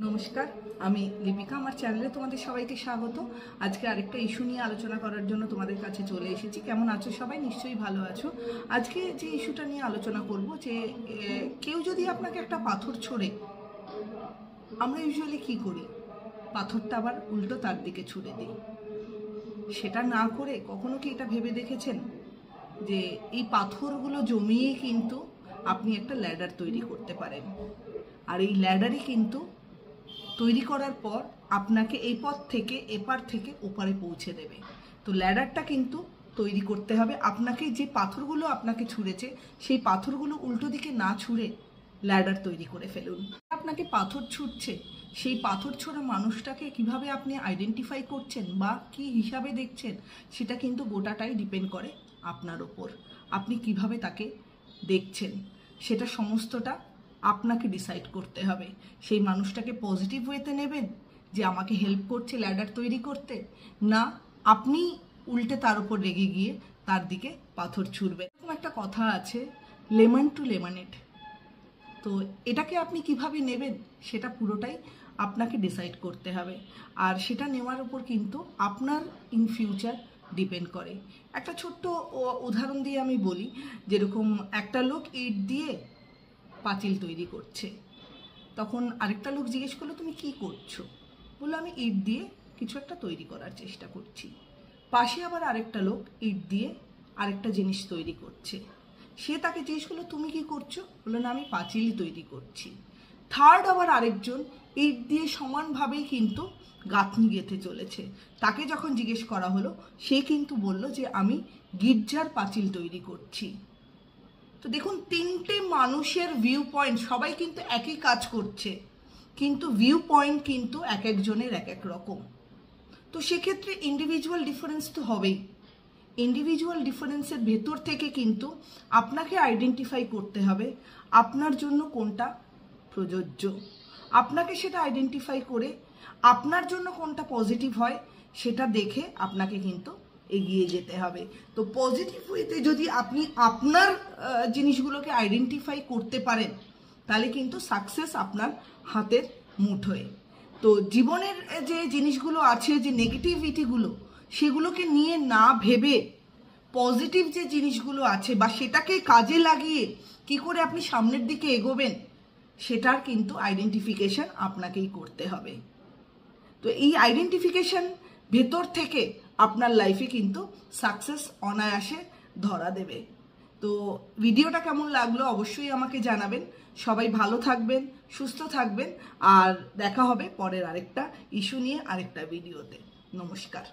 নমস্কার, আমি লিপিকা। আমার চ্যানেলে তোমাদের সবাইকে স্বাগত। আজকে আরেকটা ইস্যু নিয়ে আলোচনা করার জন্য তোমাদের কাছে চলে এসেছি। কেমন আছো সবাই? নিশ্চয়ই ভালো আছো। আজকে যে ইস্যুটা নিয়ে আলোচনা করব যে কেউ যদি আপনাকে একটা পাথর ছোড়ে, আমরা ইউজুয়ালি কি করি? পাথরটা আবার উল্টো তার দিকে ছুড়ে দিই। সেটা না করে কখনো কি এটা ভেবে দেখেছেন যে এই পাথরগুলো জমিয়ে কিন্তু আপনি একটা ল্যাডার তৈরি করতে পারেন, আর এই ল্যাডারই কিন্তু তৈরি করার পর আপনাকে এই পথ থেকে এপার থেকে ওপারে পৌঁছে দেবে। তো ল্যাডারটা কিন্তু তৈরি করতে হবে। আপনাকে যে পাথরগুলো আপনাকে ছুঁড়েছে, সেই পাথরগুলো উল্টো দিকে না ছুঁড়ে ল্যাডার তৈরি করে ফেলুন। আপনাকে পাথর ছুটছে, সেই পাথর ছোড়া মানুষটাকে কিভাবে আপনি আইডেন্টিফাই করছেন বা কি হিসাবে দেখছেন, সেটা কিন্তু গোটাটাই ডিপেন্ড করে আপনার ওপর। আপনি কিভাবে তাকে দেখছেন সেটা সমস্তটা আপনাকে ডিসাইড করতে হবে। সেই মানুষটাকে পজিটিভ ওয়েতে নেবেন যে আমাকে হেল্প করছে ল্যাডার তৈরি করতে, না আপনি উল্টে তার উপর রেগে গিয়ে তার দিকে পাথর ছুড়বেন। এরকম একটা কথা আছে, লেমন টু লেমনেড। তো এটাকে আপনি কিভাবে নেবেন সেটা পুরোটাই আপনাকে ডিসাইড করতে হবে, আর সেটা নেওয়ার উপর কিন্তু আপনার ইন ফিউচার ডিপেন্ড করে। একটা ছোট্ট উদাহরণ দিয়ে আমি বলি, যেরকম একটা লোক ইট দিয়ে পাঁচিল তৈরি করছে, তখন আরেকটা লোক জিজ্ঞেস করলো তুমি কি করছো? বললো আমি ইট দিয়ে কিছু একটা তৈরি করার চেষ্টা করছি। পাশে আবার আরেকটা লোক ইট দিয়ে আরেকটা জিনিস তৈরি করছে, সে তাকে জিজ্ঞেস করলো তুমি কি করছো? বললো না আমি পাঁচিল তৈরি করছি। থার্ড আবার আরেকজন ইট দিয়ে সমানভাবেই কিন্তু গাঁথনি গেঁথে চলেছে, তাকে যখন জিজ্ঞেস করা হলো সে কিন্তু বলল যে আমি গির্জার পাঁচিল তৈরি করছি। তো দেখুন, তিনটে মানুষের ভিউ পয়েন্ট, সবাই কিন্তু একই কাজ করছে, কিন্তু ভিউ পয়েন্ট কিন্তু এক একজনের এক এক রকম। তো সেক্ষেত্রে ইন্ডিভিজুয়াল ডিফারেন্স তো হবেই। ইন্ডিভিজুয়াল ডিফারেন্সের ভেতর থেকে কিন্তু আপনাকে আইডেন্টিফাই করতে হবে আপনার জন্য কোনটা প্রযোজ্য। আপনাকে সেটা আইডেন্টিফাই করে আপনার জন্য কোনটা পজিটিভ হয় সেটা দেখে আপনাকে কিন্তু এগিয়ে যেতে হবে। তো পজিটিভ ওয়েতে যদি আপনি আপনার জিনিসগুলোকে আইডেন্টিফাই করতে পারেন, তাহলে কিন্তু সাকসেস আপনার হাতের মুঠোয়। তো জীবনের যে জিনিসগুলো আছে, যে নেগেটিভিটিগুলো, সেগুলোকে নিয়ে না ভেবে পজিটিভ যে জিনিসগুলো আছে বা সেটাকে কাজে লাগিয়ে কি করে আপনি সামনের দিকে এগোবেন, সেটার কিন্তু আইডেন্টিফিকেশন আপনাকেই করতে হবে। তো এই আইডেন্টিফিকেশন ভেতর থেকে আপনার লাইফে কিন্তু সাকসেস অনায়াসে ধরা দেবে। তো ভিডিওটা কেমন লাগলো অবশ্যই আমাকে জানাবেন। সবাই ভালো থাকবেন, সুস্থ থাকবেন, আর দেখা হবে পরের আরেকটা ইস্যু নিয়ে আরেকটা ভিডিওতে। নমস্কার।